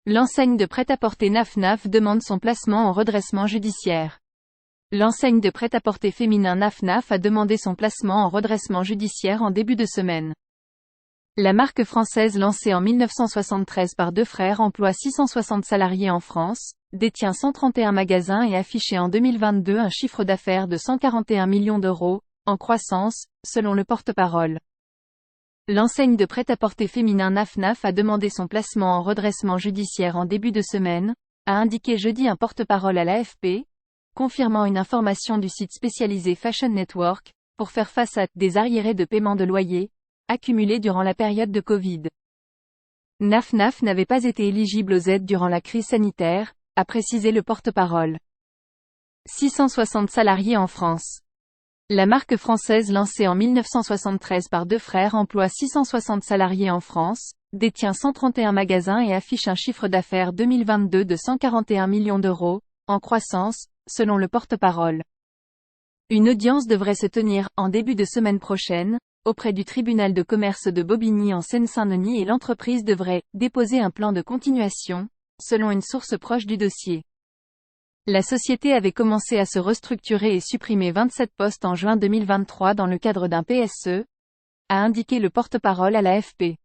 L'enseigne de prêt-à-porter Naf Naf demande son placement en redressement judiciaire. L'enseigne de prêt-à-porter féminin Naf Naf a demandé son placement en redressement judiciaire en début de semaine. La marque française lancée en 1973 par deux frères emploie 660 salariés en France, détient 131 magasins et affichait en 2022 un chiffre d'affaires de 141 millions d'euros, en croissance, selon le porte-parole. L'enseigne de prêt-à-porter féminin Naf Naf a demandé son placement en redressement judiciaire en début de semaine, a indiqué jeudi un porte-parole à l'AFP, confirmant une information du site spécialisé Fashion Network, pour faire face à des arriérés de paiement de loyer, accumulés durant la période de Covid. Naf Naf n'avait pas été éligible aux aides durant la crise sanitaire, a précisé le porte-parole. 660 salariés en France. La marque française lancée en 1973 par deux frères emploie 660 salariés en France, détient 131 magasins et affiche un chiffre d'affaires 2022 de 141 millions d'euros, en croissance, selon le porte-parole. Une audience devrait se tenir, en début de semaine prochaine, auprès du tribunal de commerce de Bobigny en Seine-Saint-Denis et l'entreprise devrait déposer un plan de continuation, selon une source proche du dossier. La société avait commencé à se restructurer et supprimer 27 postes en juin 2023 dans le cadre d'un PSE, a indiqué le porte-parole à l'AFP.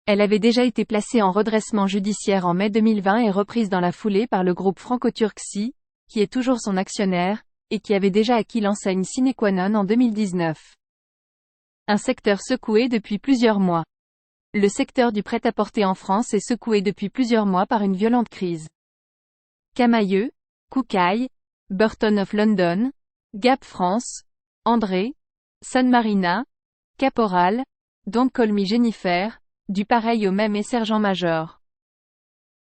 Elle avait déjà été placée en redressement judiciaire en mai 2020 et reprise dans la foulée par le groupe franco-turkcell, qui est toujours son actionnaire, et qui avait déjà acquis l'enseigne Sine Qua Non en 2019. Un secteur secoué depuis plusieurs mois. Le secteur du prêt-à-porter en France est secoué depuis plusieurs mois par une violente crise. Camaïeu, Kookaï, Burton of London, Gap France, André, San Marina, Caporal, Don't Call Me Jennifer, du pareil au même et Sergent Major.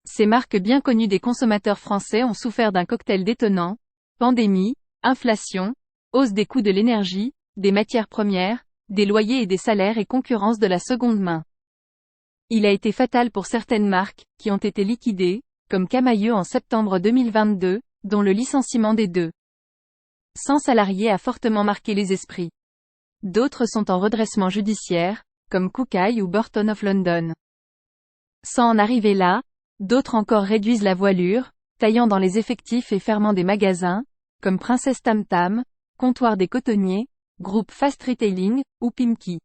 Ces marques bien connues des consommateurs français ont souffert d'un cocktail détonnant, pandémie, inflation, hausse des coûts de l'énergie, des matières premières, des loyers et des salaires et concurrence de la seconde main. Il a été fatal pour certaines marques, qui ont été liquidées, comme Camaïeu en septembre 2022, dont le licenciement des 200 salariés a fortement marqué les esprits. D'autres sont en redressement judiciaire, comme Kookaï ou Burton of London. Sans en arriver là, d'autres encore réduisent la voilure, taillant dans les effectifs et fermant des magasins, comme Princesse Tam Tam, Comptoir des Cotonniers, Groupe Fast Retailing, ou Pimki.